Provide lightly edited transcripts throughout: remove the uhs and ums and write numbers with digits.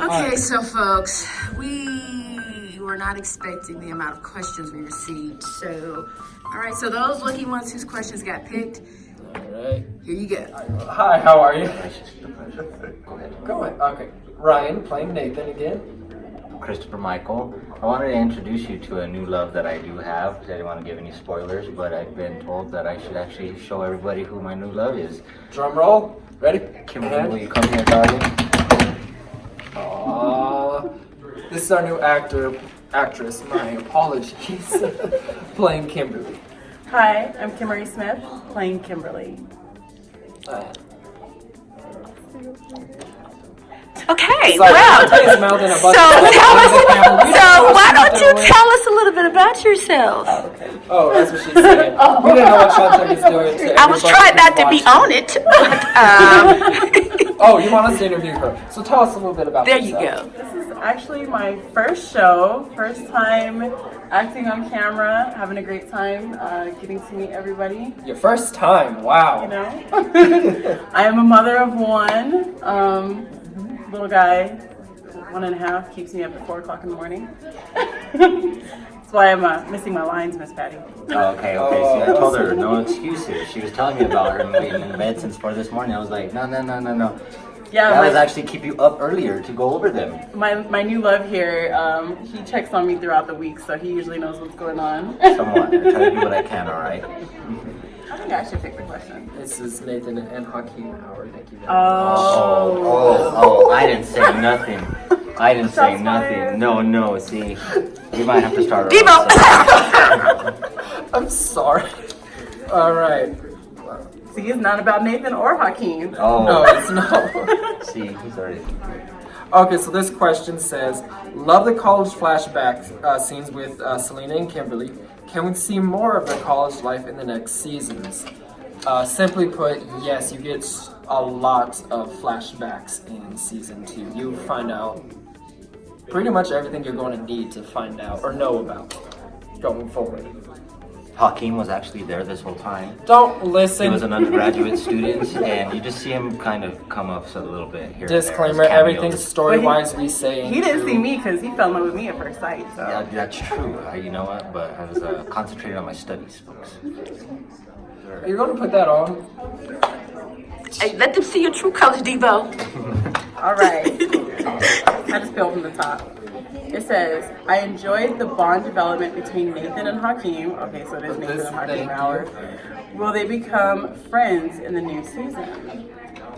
Okay, so folks, we were not expecting the amount of questions we received. So, all right, so those lucky ones whose questions got picked, All right. here you go. Hi, how are you? Go ahead. Go ahead. Okay. Ryan playing Nathan again. Christopher Michael. I wanted to introduce you to a new love that I do have. I didn't want to give any spoilers, but I've been told that I should actually show everybody who my new love is. Drum roll. Ready? Kimberly, will you come here, darling? Aww. This is our new actress. My apologies. Playing Kimberly. Hi, I'm Kimberly Smith, playing Kimberly. Okay, Sorry, well, Tate's mouthing a so bunch tell of us, stuff. so why don't you tell us a little bit about yourself? Oh, that's what she's saying. We didn't know what Shantae was doing. To I was everybody trying not to be watching. on it, but Oh, you want us to interview her. So tell us a little bit about there you yourself. go. This is actually my first show, first time acting on camera, having a great time, getting to meet everybody, Your first time. Wow. you know. I am a mother of one, little guy, 1.5, keeps me up at 4 o'clock in the morning. That's why I'm missing my lines, Miss Patty. Oh, okay. See, I told her no excuses. She was telling me about her being in bed since 4 this morning. I was like, no. Yeah, That was actually keep you up earlier to go over them. my new love here, he checks on me throughout the week, so he usually knows what's going on. Somewhat. I try to do what I can, alright? I think I should pick the question. This is Nathan and Hakeem Howard. Thank you very much. Oh, I didn't say nothing. I didn't say Shots nothing. fired. No, see. We might have to start Devo. I'm sorry. All right. See, it's not about Nathan or Hakeem. Oh, No, it's not. see, he's already. Okay, so this question says, love the college flashback scenes with Selena and Kimberly. Can we see more of their college life in the next seasons? Simply put, yes, you get a lot of flashbacks in season 2. You find out pretty much everything you're going to need to find out or know about going forward. Hakeem was actually there this whole time. Don't listen. He was an undergraduate student, and you just see him kind of come up a little bit here. Disclaimer, and there as everything cameos. story-wise we say. He didn't see me because he fell in love with me at first sight. So. Yeah, that's true. You know what? But I was concentrated on my studies, folks. You're going to put that on? Hey, let them see your true colors, Devo. All right. I just feel from the top. It says, I enjoyed the bond development between Nathan and Hakeem. Okay, so there's Nathan and Thank Hakeem you. Howard. Will they become friends in the new season?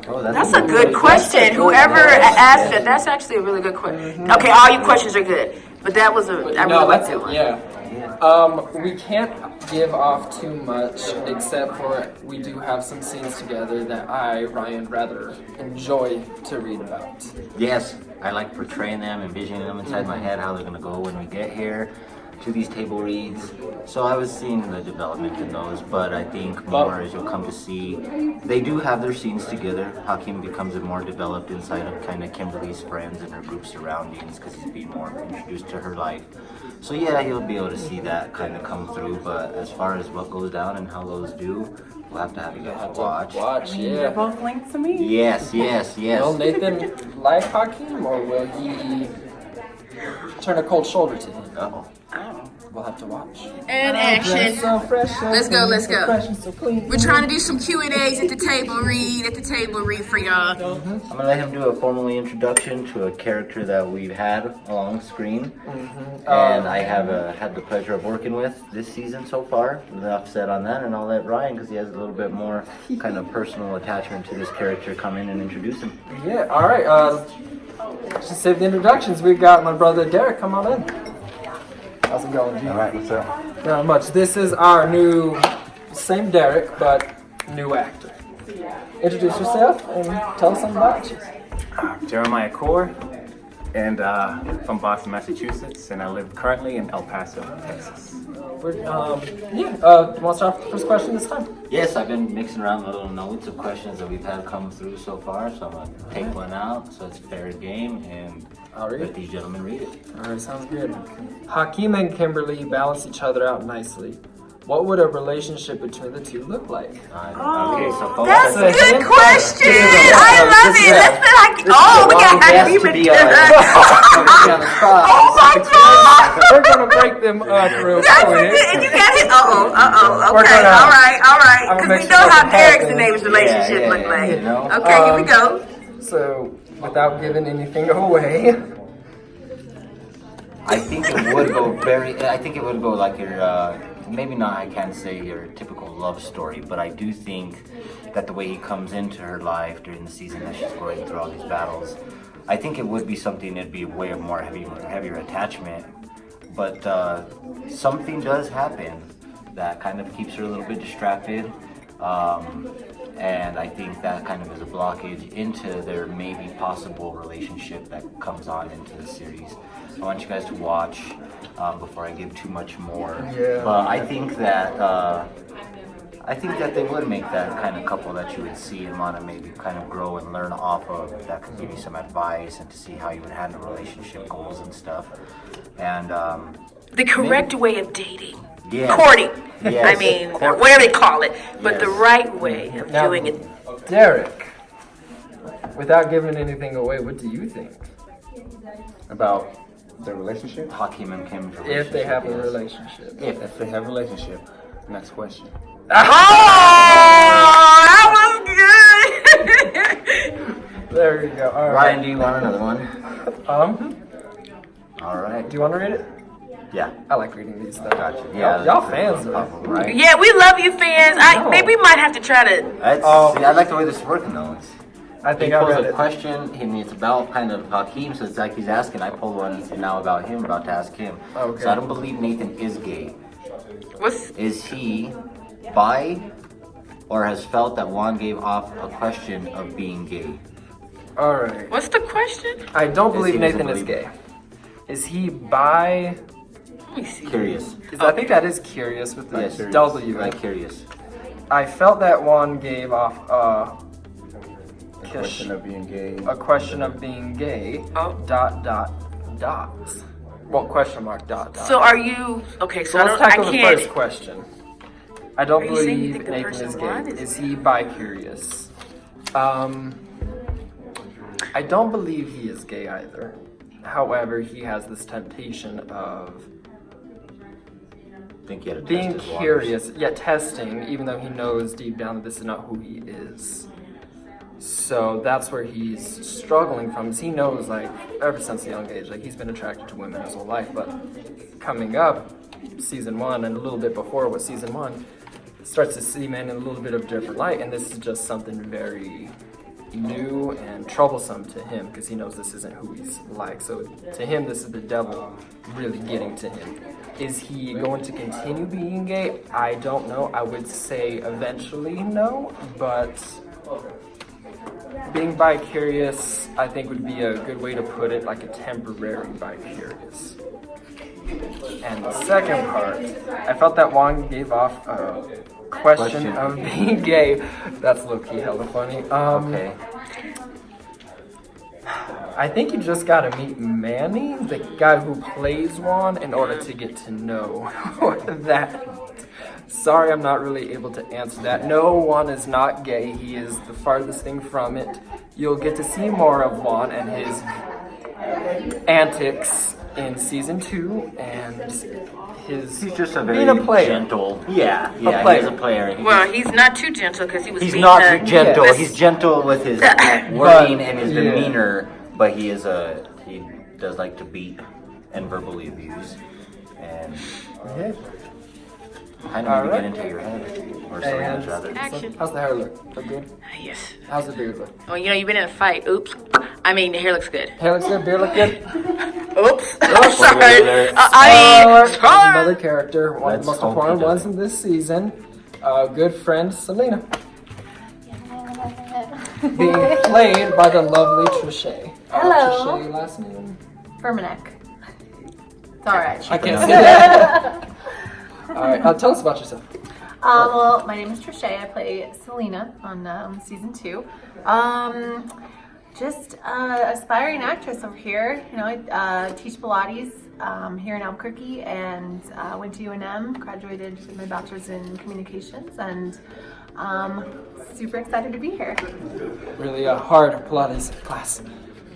Oh, That's a good question. Whoever asked it, that's actually a really good question. Okay, all your questions are good, but that was a I No, really liked that's that it. one. Yeah. We can't give off too much, except for we do have some scenes together that I, Ryan, rather enjoy to read about. Yes, I like portraying them, envisioning them inside my head, how they're going to go when we get here to these table reads. So I was seeing the development in those, but I think more as you'll come to see, they do have their scenes together. Hakeem becomes more developed inside of kind of Kimberly's friends and her group surroundings because he's being more introduced to her life. So yeah, you'll be able to see that kind of come through, but as far as what goes down and how those do, we'll have to have you guys watch. They're Yeah. both linked to me. Yes. Will Nathan like Hakeem, or will he turn a cold shoulder to him? Uh-oh. We'll have to watch. And action. So fresh, Let's go, let's so go. fresh and so clean. We're trying to do some Q&As at the table read for y'all. I'm gonna let him do a formal introduction to a character that we've had along screen, and I have had the pleasure of working with this season so far. Enough said on that, and I'll let Ryan, because he has a little bit more kind of personal attachment to this character, come in and introduce him. Yeah, all right. Just save the introductions. We've got my brother Derek. Come on in. How's it going, G? All right, what's up? Not much. This is our new, same Derek, but new actor. Introduce yourself and tell us something about you. Jeremiah Core, and from Boston, Massachusetts, and I live currently in El Paso, Texas. You want to start with the first question this time? Yes, I've been mixing around little notes of questions that we've had come through so far, so I'm gonna take one out so it's fair game and I'll read let it. these gentlemen read it. All right, sounds good. Hakeem and Kimberly balance each other out nicely. what would a relationship between the two look like? Okay, so folks, That's a That's a good hint. question. This is a- I love this it. is a- Let's look at how Yes, you to be return. Oh my God. We're gonna break them up real That's quick. it. And you got it. We're Okay. gonna- All right. I'm Because gonna we make know sure how that Derek's and happens. David's relationship Yeah, look like. you know? Okay, here we go. So, without giving anything away, I think it would go I think it would go like your, maybe not, I can't say your typical love story, but I do think that the way he comes into her life during the season that she's going through all these battles, I think it would be something, it'd be a way of more heavier attachment. But something does happen that kind of keeps her a little bit distracted. And I think that kind of is a blockage into their maybe possible relationship that comes on into the series. I want you guys to watch before I give too much more. Yeah. But I think that they would make that kind of couple that you would see and want to maybe kind of grow and learn off of. That could give you some advice and to see how you would handle relationship goals and stuff. And The correct way of dating. Yes. Courting. Yes. I mean, whatever they call it. But the Yes. right way of Now, doing it. Derek, without giving anything away, what do you think? About the relationship? Hakim and Kim's If they have a yes. relationship. If they have a relationship. Next question. Oh, that was good. There you go. All right. Ryan, do you want another one? All right. Do you want to read it? Yeah. I like reading these stuff. Gotcha. Yeah. Y'all fans, though. Right? Yeah, we love you, fans. Maybe we might have to try to. See, I like the way this is working though. I He think I pulls read a it. question, and it's about kind of Hakeem, so it's like he's asking. I pulled one now about him, about to ask him. Okay. So I don't believe Nathan is gay. What's Is he bi, or has felt that Juan gave off a question of being gay? All right. What's the question? I don't believe he doesn't Nathan is believe gay. Is he bi? Let me see. Curious. I think that is curious with the Yes, W. like curious. I felt that Juan gave off Question of being gay. a question of being gay. Oh. Dot. Well, question mark. Dot. So are you okay? So So let's I tackle the can't. first question. I don't Are you saying you believe think the Nathan person is Juan gay. is Is he bi-curious? I don't believe he is gay either. However, he has this temptation of I think he had a being tested waters. curious, yet testing, even though he knows deep down that this is not who he is. So that's where he's struggling from. Is he knows, like, ever since a young age, like, he's been attracted to women his whole life. But coming up, season 1 and a little bit before with season 1, starts to see men in a little bit of a different light. And this is just something very new and troublesome to him because he knows this isn't who he's like. So to him, this is the devil really getting to him. Is he going to continue being gay? I don't know. I would say eventually no, but being bi-curious, I think would be a good way to put it, like a temporary bi-curious. And the second part, I felt that Juan gave off a question of being gay. That's low-key hella funny. Okay. I think you just gotta meet Manny, the guy who plays Juan, in order to get to know that. Sorry, I'm not really able to answer that. No, Juan is not gay. He is the farthest thing from it. You'll get to see more of Juan and his antics in season 2, and his He's just a being very a player. gentle. Yeah, he's player. a player. Well, he's not too gentle because he was. He's being not a- too gentle. Yes. He's gentle with his wording and his yeah. demeanor, but he does like to beat and verbally abuse, and Yeah. kind of maybe Alright. get into your head or something And rather. Action. how's the hair look? Look good? Yes. How's the beard look? Well, you know, you've been in a fight. Oops. I mean, the hair looks good. Hair looks good, beard look good? Oops. I'm sorry. alert. I mean, There's sorry. another character, one of Let's the most hope important he ones doesn't. in this season, good friend Selena, being played by the lovely Trishay. Hello. Trishay, last name? Fermanek. It's alright. I can't say that. All right, tell us about yourself. Well, my name is Trishay. I play Selena on season 2. Just aspiring actress over here. You know, I teach Pilates here in Albuquerque, and went to UNM, graduated with my bachelor's in communications, and super excited to be here. Really a hard Pilates class.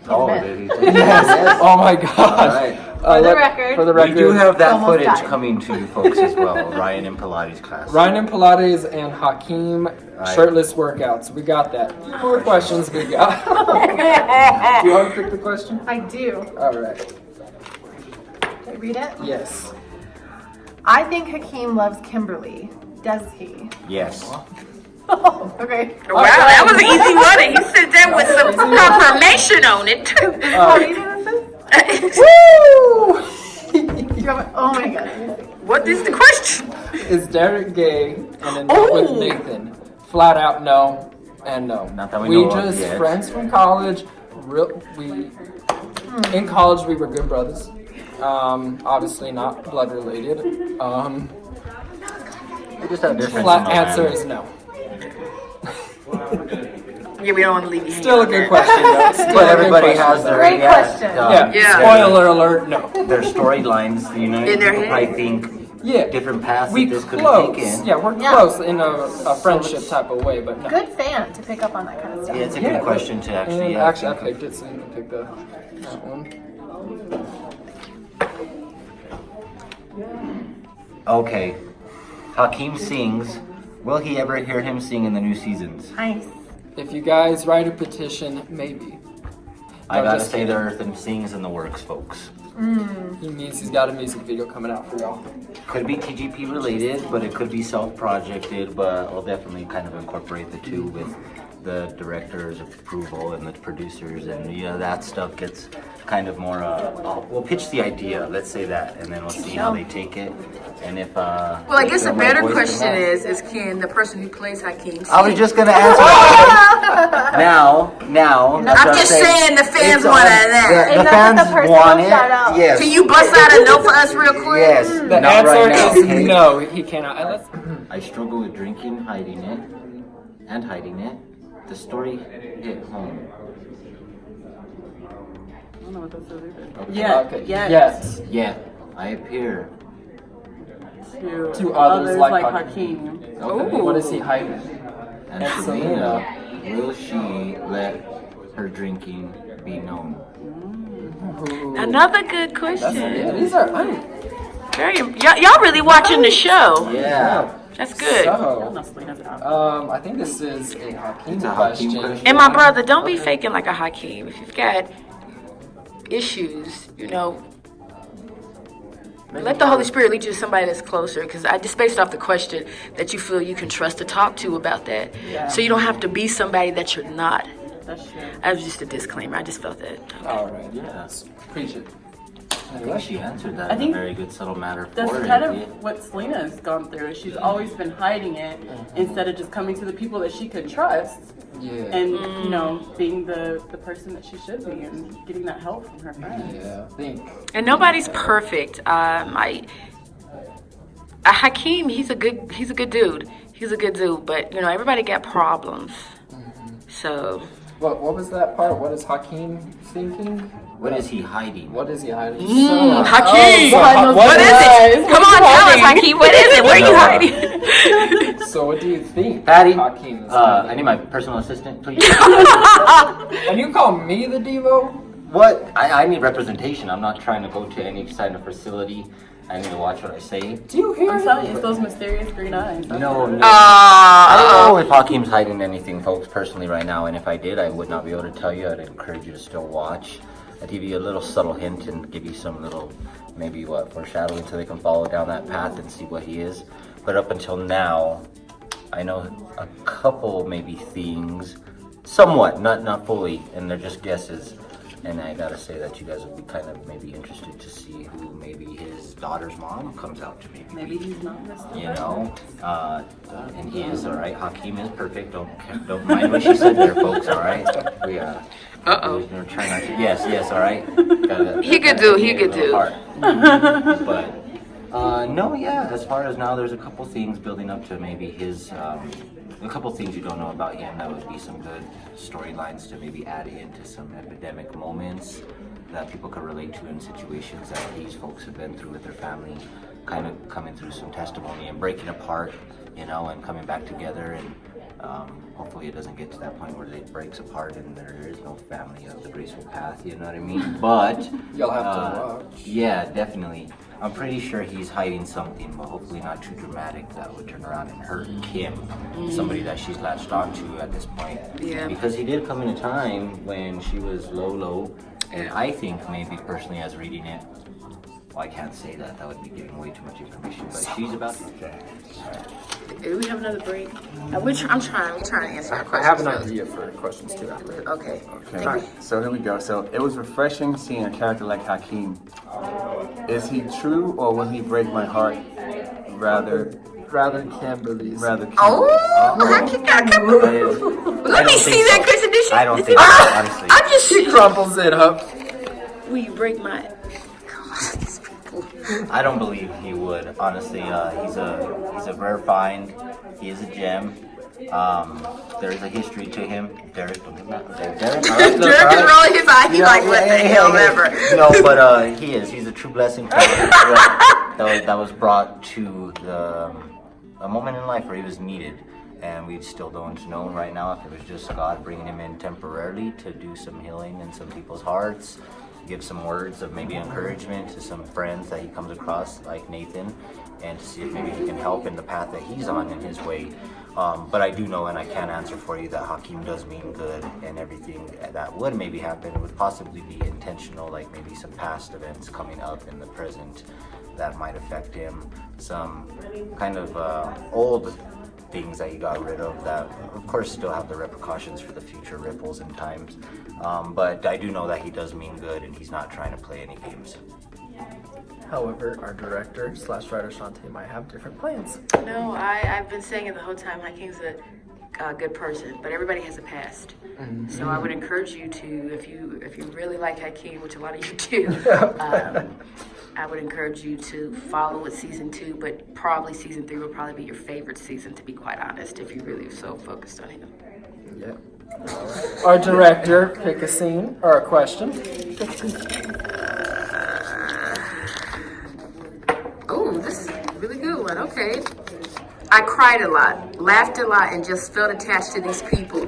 Oh, Yes. did he? Yes. Oh my gosh. Alright. For the record. For the We record. do have that Almost footage died. coming to you folks as well. Ryan and Pilates class. Ryan and Pilates and Hakeem Right. shirtless workouts. We got that. More questions we got. Do you want to pick the question? I do. All right. Can I read it? Yes. I think Hakeem loves Kimberly. Does he? Yes. Oh, okay. Wow, that was an easy one. And he said that with some confirmation on it too. How easy this is? Woo! Do you have oh my god. What is the question? Is Derek gay and in love with Nathan? Flat out no and no. Not that we know of just yet. friends from college. In college we were good brothers. Obviously not blood related. We just have different. Flat answer is no. Yeah, we don't want to leave you Still a hanging good on that. question though. Still But a good everybody question, has though. their Great question. Yeah. Yeah. Spoiler alert, no. Their storylines. You know, In their people head. probably think Yeah. different paths We that this could close. be taken. Yeah, we're Yeah. close in a friendship type of way, but no. Good fan to pick up on that kind of stuff. Yeah, it's a Yeah, good question to actually. And actually, I picked it, so you can pick that one. Okay. Hakeem sings. Will he ever hear him sing in the new seasons? Nice. If you guys write a petition, maybe. I No, gotta just say kidding. there are some sings in the works, folks. He means he's got a music video coming out for y'all. Could be TGP related, but it could be self-projected, but I'll definitely kind of incorporate the two with the director's approval and the producers, and that stuff gets kind of more, we'll pitch the idea, let's say that, and then we'll see how they take it, and if, Well, I guess a my better voice question can is can the person who plays Hakeem sing? I was just gonna answer that. now, I'm just saying the fans it's want on- that. The Enough fans with the personal want it. shout out. Yes. Can you bust out a note for us real quick? Yes. The Not answer right now, is okay? no, he cannot. And let's- I struggle with drinking, hiding it, and hiding it. The story hit home. I don't know what this is either. Okay. Yeah, Okay. yes. Yes. Yeah, I appear. To others like Hakeem. Okay. What is he hiding? And And Selena, will she let her drinking be known? Ooh. Another good Yeah, question. these are Very y'all really watching the show. Yeah. That's good. So, No, Selena's out. I think this is a Hakeem It's a question. Hakeem question. And my brother, don't be faking like a Hakeem. If you've got issues, let the Holy Spirit lead you to somebody that's closer. Because I just based off the question that you feel you can trust to talk to about that. Yeah. So you don't have to be somebody that you're not. That's true. That was just a disclaimer. I just felt that. All right. Yeah. Preach it. I think she answered that I in think a very good subtle manner for That's her. kind of yeah. what Selena's gone through. She's always been hiding it instead of just coming to the people that she could trust Yeah. and, being the person that she should be and getting that help from her friends. Yeah. I think. And nobody's perfect. Hakeem, he's a good dude. He's a good dude, but everybody got problems. So What was that part? What is Hakeem thinking? What is he hiding? What is he hiding? Hakeem, what is it? Come on, tell us, Hakeem. What is it? Where are you hiding? So what do you think? Patty, Hakeem is I need my personal assistant, please. And you call me the Devo? What? I need representation. I'm not trying to go to any kind of facility. I need to watch what I say. Do you hear I'm me? telling you, it's those mysterious green eyes. No. I don't know if Hakeem's hiding anything, folks, personally right now. And if I did, I would not be able to tell you. I'd encourage you to still watch. I'd give you a little subtle hint and give you some little, maybe foreshadowing so they can follow down that path and see what he is. But up until now, I know a couple maybe things, somewhat, not fully, and they're just guesses. And I gotta say that you guys would be kind of maybe interested to see who maybe his daughter's mom comes out to Maybe he's not missed. and he is all right. Hakeem is perfect. Don't mind what she said there, folks. All right. We we're trying not to. Yes. All right. He could do. But no, yeah. As far as now, there's a couple things building up to maybe his. A couple things you don't know about him that would be some good storylines to maybe add into some epidemic moments. that people could relate to in situations that these folks have been through with their family, kind of coming through some testimony and breaking apart, you know, and coming back together. And hopefully it doesn't get to that point where it breaks apart and there is no family of the Graceful Path, you know what I mean? But You'll have to watch. yeah, definitely. I'm pretty sure he's hiding something, but hopefully not too dramatic that would turn around and hurt Kim, somebody that she's latched onto at this point. Yeah. Because he did come in a time when she was low, and I think maybe personally as reading it, well, I can't say that, that would be giving way too much information, but she's about to. Do we have another break? I'm trying to answer our I questions. have an first. idea for questions too after. Okay. Okay, so here we go. So it was refreshing seeing a character like Hakeem. Is he true or will he break my heart? Rather Kimberly's. Oh, Hakeem gotta come. Let me see that, Chris edition. I don't think so, honestly. I'm just She crumples it up. Will you break my? God, these people. I don't believe he would. Honestly, he's a rare find. He is a gem. There is a history to him. Derek, don't get mad. Derek, all right, look, Derek all is right. rolling his eye. He's like, what the hell ever. No, but he is. He's a true blessing for that was brought to a moment in life where he was needed. And we still don't know right now if it was just God bringing him in temporarily to do some healing in some people's hearts, give some words of maybe encouragement to some friends that he comes across, like Nathan, and to see if maybe he can help in the path that he's on in his way. But I do know, and I can answer for you, that Hakeem does mean good, and everything that would maybe happen would possibly be intentional, like maybe some past events coming up in the present that might affect him, some kind of old things that he got rid of that of course still have the repercussions for the future ripples and times, but I do know that he does mean good and he's not trying to play any games. However, our director / writer Shantae might have different plans. No, I've been saying it the whole time. Hakeem's a good person, but everybody has a past. So I would encourage you to, if you really like Hakeem, which a lot of you do, I would encourage you to follow with season 2, but probably season 3 will probably be your favorite season, to be quite honest, if you really are so focused on him. Yep. Our director, pick a scene or a question. Oh, this is a really good one. Okay. I cried a lot, laughed a lot, and just felt attached to these people.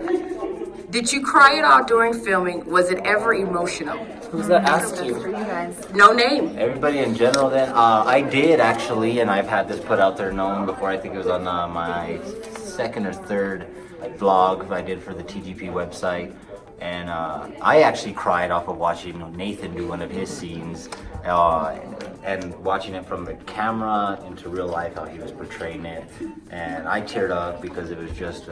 Did you cry at all during filming? Was it ever emotional? Who's that asked That's for you? you guys. No name. Everybody in general then, I did actually, and I've had this put out there known before. I think it was on my second or third vlog I did for the TGP website. And I actually cried off of watching Nathan do one of his scenes and watching it from the camera into real life, how he was portraying it. And I teared up because it was just,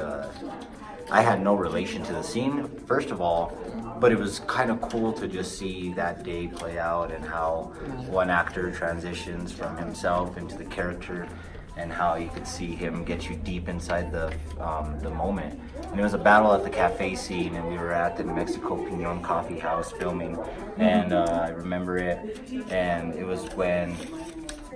I had no relation to the scene, first of all, but it was kind of cool to just see that day play out and how one actor transitions from himself into the character and how you could see him get you deep inside the moment. And it was a battle at the cafe scene, and we were at the Mexico Pinon Coffee House filming, and I remember it, and it was when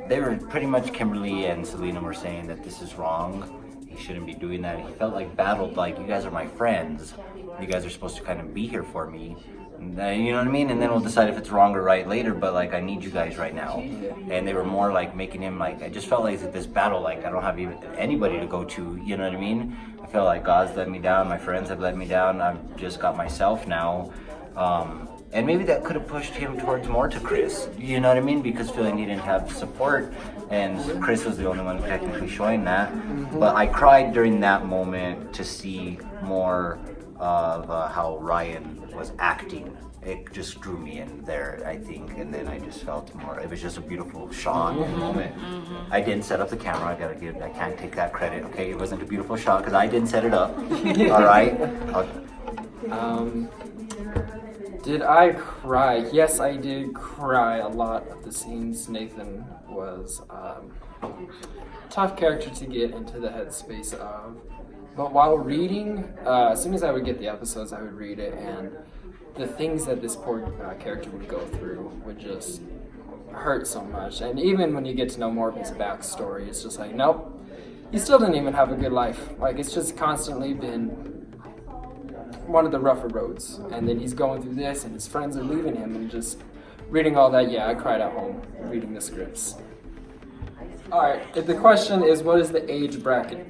they were pretty much, Kimberly and Selena were saying that this is wrong, he shouldn't be doing that. He felt like battled, like, you guys are my friends, you guys are supposed to kind of be here for me. You know what I mean? And then we'll decide if it's wrong or right later, but like, I need you guys right now. And they were more like making him like, I just felt like this battle, like I don't have even anybody to go to, you know what I mean? I feel like God's let me down, my friends have let me down, I've just got myself now. And maybe that could have pushed him towards more to Chris, you know what I mean? Because feeling he didn't have support, and Chris was the only one technically showing that. But I cried during that moment to see more of how Ryan was acting. It just drew me in there, I think, and then I just felt more. It was just a beautiful shot in the moment. I didn't set up the camera. I can't take that credit. Okay, it wasn't a beautiful shot because I didn't set it up. All right. Did I cry? Yes, I did cry a lot of the scenes. Nathan was tough character to get into the headspace of. But while reading, as soon as I would get the episodes, I would read it, and the things that this poor character would go through would just hurt so much. And even when you get to know more of his backstory, it's just like, nope, he still didn't even have a good life. Like, it's just constantly been one of the rougher roads, and then he's going through this, and his friends are leaving him, and just reading all that. Yeah, I cried at home reading the scripts. All right, if the question is, what is the age bracket?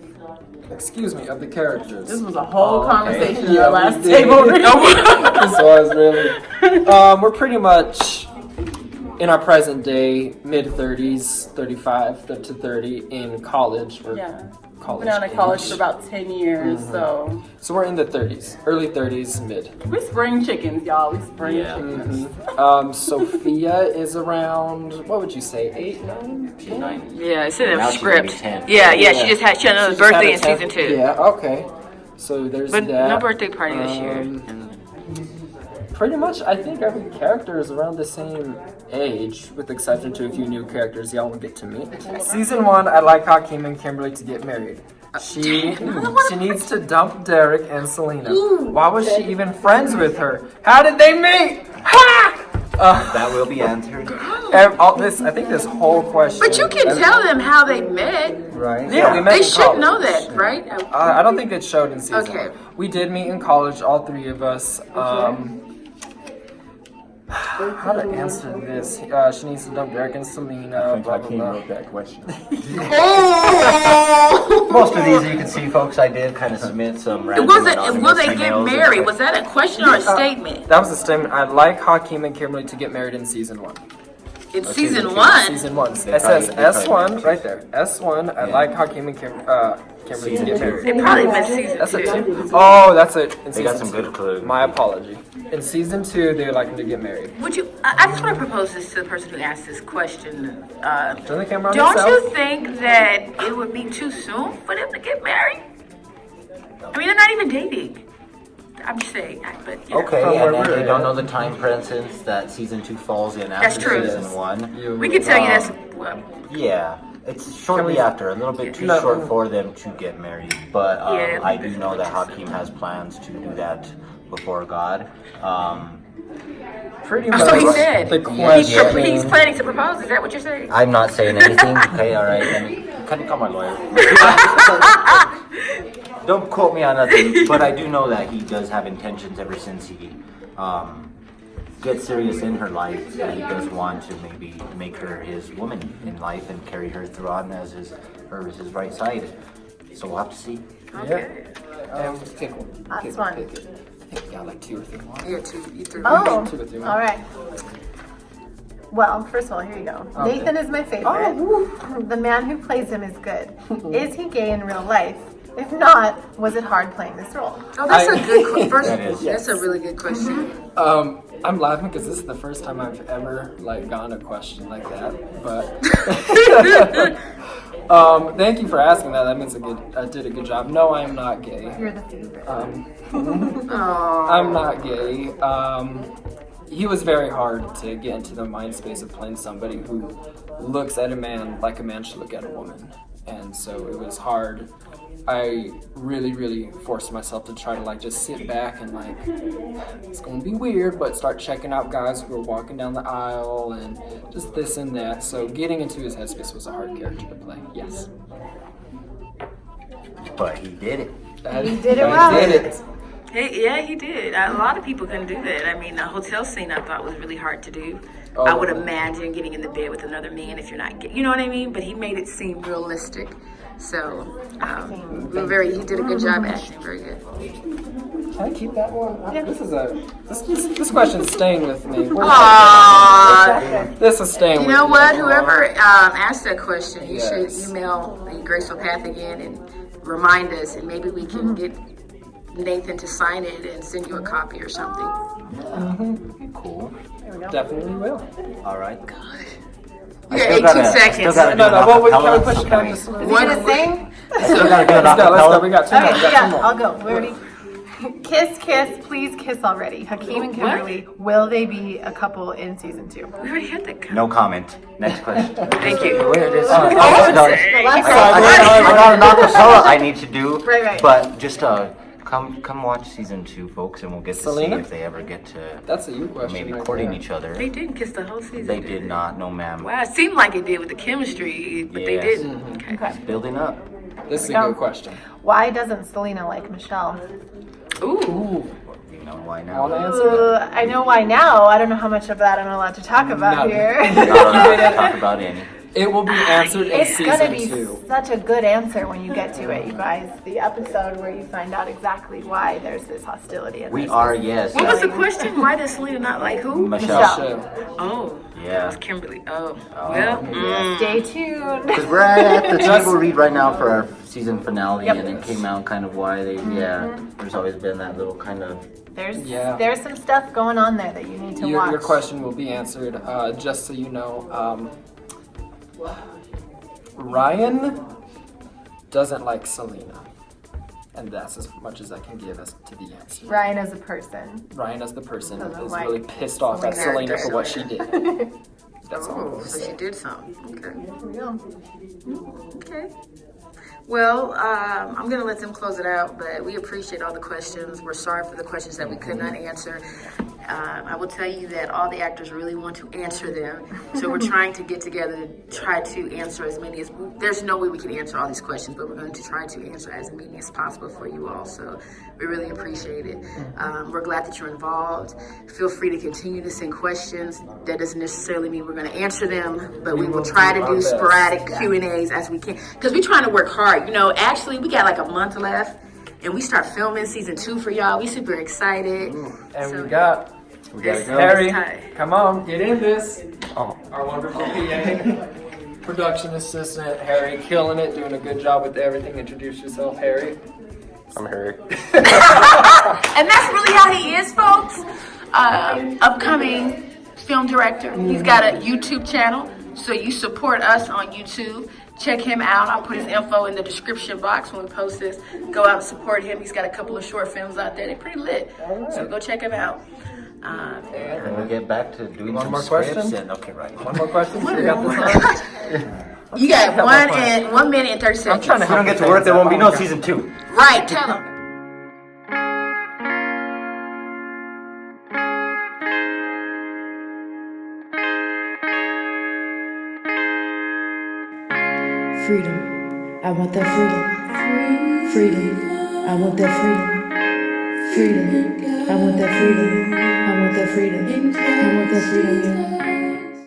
Excuse me, of the characters. This was a whole conversation in Yeah, the we last did. table read. This was really. We're pretty much in our present day, mid-30s, 35 to 30 in college. Or Yeah. college. Been out of college age. for about 10 years, so So we're in the 30s, early 30s, mid. we spring chickens, y'all. We spring Yeah. chickens. Sophia is around, what would you say, 8, 9? Yeah, it's in Now the she's gonna be script. 10. Yeah, she just had another She just had birthday a in 10th. season 2. Yeah, okay. So there's But that. no birthday party this year. Pretty much, I think every character is around the same age, with the exception to a few new characters y'all will get to meet. Season 1, I like Hakeem and Kimberly to get married. She needs to dump Derek and Selena. Why was she even friends with her? How did they meet? Ha! That will be answered. I think this whole question. But you can tell them how they met. Right? Yeah, we met They in should college. know that, right? I don't think it showed in season Okay. 1. We did meet in college, all three of us. How to answer this? She needs to dump Derek and Selena. I think Blah, blah, Hakeem blah. wrote that question. Most of these you can see, folks, I did kind of submit some random Will they anonymous get emails. married? Was that a question or a statement? That was a statement. I like Hakeem and Kimberly to get married in season 1. In season season two. 1? Season 1. It They says probably- they probably- S1 right there. S1. I like Hakeem and Kimberly to Season get two. married. They probably meant season That's a 2. 2. Oh, that's it. In They got season some two. good clues. My apology. In season 2, they would like them to get married. Would you? I just want to propose this to the person who asked this question. Turn the camera on Don't yourself. you think that it would be too soon for them to get married? I mean, they're not even dating. I'm just saying, but yeah. Okay, From and where then we're they don't at. know the time presence that season 2 falls in That's after true. season 1. We can tell you that's. Well, Yeah, it's shortly after, a little bit too No. short for them to get married. But Yeah, I do know that Hakeem has plans to do that before God. Pretty so he said. The He's, question. he's planning to propose. Is that what you're saying? I'm not saying anything. Okay, all right. And can you call my lawyer? Don't quote me on nothing, but I do know that he does have intentions ever since he gets serious in her life. That he does want to maybe make her his woman in life and carry her through on as his right side. So we'll have to see. Okay. Pick one. That's one. Pick it. I think, yeah, like 2 or 3 more. Yeah, two, you threw. Oh, 2 or 3 more. all right. Well, first of all, here you go. Okay. Nathan is my favorite. The man who plays him is good. Is he gay in real life? If not, was it hard playing this role? Oh, that's a good question. That is. That's a really good question. I'm laughing because this is the first time I've ever gotten a question like that. But thank you for asking that. That means I did a good job. No, I am not gay. You're the favorite. I'm not gay. He was very hard to get into the mind space of playing somebody who looks at a man like a man should look at a woman, and so it was hard. I really, really forced myself to try to just sit back and it's gonna be weird, but start checking out guys who are walking down the aisle and just this and that. So getting into his headspace was a hard character to play. Yes. But he did it. He did it well. I did it. Hey, yeah, he did. A lot of people couldn't do that. I mean, the hotel scene I thought was really hard to do. Oh. I would imagine getting in the bed with another man if you're not gay. You know what I mean? But he made it seem realistic. So, he did a good job acting. Very good. Can I keep that one? This question's staying with me. Aww. This is staying with me. You know what? Whoever asked that question, you Yes. should email the Graceful Path again and remind us, and maybe we can get Nathan to sign it and send you a copy or something. Cool. Definitely will. All right. You got 18 seconds. No, what can we push it down just a little Is he gonna sing? I still gotta do an Let's go. acapella. We got 2 more. Okay, We got 2 yeah, more. I'll go. We already. Kiss, please kiss already. Hakeem and Kimberly, will they be a couple in season 2? We already had that. No comment. Next question. Thank you. I got an acapella I need to do. Right. But just come watch season 2, folks, and we'll get to Selena? see if they ever get to That's a you question. maybe right courting there. each other. They didn't kiss the whole season. They did not. No, ma'am. Wow, it seemed like it did with the chemistry, but they Yes. didn't. Okay. Okay. Building up. This is a good question. Why doesn't Selena like Michelle? Ooh. Selena. Why Want to now? answer Ooh, it? I know why now. I don't know how much of that I'm allowed to talk about None. here. Not allowed to talk about any. It will be answered in It's gonna season be 2. such a good answer when you get to it, you guys. The episode where you find out exactly why there's this hostility. And We there's are, this- yes. What was the question? Why does Selena not like who? Michelle. Michelle. Oh, Yeah. it was Kimberly. Oh, well. Stay tuned. Because we're at the table read right now for our season finale, Yep. and it came out kind of why they, there's always been that little kind of. There's some stuff going on there that you need to watch. Your question will be answered. Just so you know, Ryan doesn't like Selena. And that's as much as I can give us to the answer. Ryan as a person. Ryan as the person Doesn't is like really pissed off at Selena. Selena for what she did. That's all I'm Oh, gonna so she say. did something. Okay. Here we go. Okay. Well, I'm going to let them close it out, but we appreciate all the questions. We're sorry for the questions that we could not answer. I will tell you that all the actors really want to answer them. So we're trying to get together to try to answer as many as, there's no way we can answer all these questions, but we're going to try to answer as many as possible for you all. So we really appreciate it. We're glad that you're involved. Feel free to continue to send questions. That doesn't necessarily mean we're going to answer them, but we will try to our do best. sporadic Q&As as we can. Because we're trying to work hard. You know, actually, we got like a month left, and we start filming season 2 for y'all. We super excited. And So- we got gotta go. Harry. Hi. Come on, get in this. Oh. Our wonderful PA, production assistant, Harry, killing it, doing a good job with everything. Introduce yourself, Harry. I'm Harry. And that's really how he is, folks. Upcoming film director. He's got a YouTube channel, so you support us on YouTube. Check him out. I'll put his info in the description box when we post this. Go out and support him. He's got a couple of short films out there. They're pretty lit. So go check him out. And we'll get back to doing One some more scripts. question? And, okay, right. One more question? You got this on? You got 1 minute and 30 seconds. I'm trying to If we don't help get to work, there won't be no season 2. Right, tell him. Freedom. I want that freedom. Freedom. I want that freedom. Freedom. I want that freedom. I want that freedom. I want that freedom. Yeah.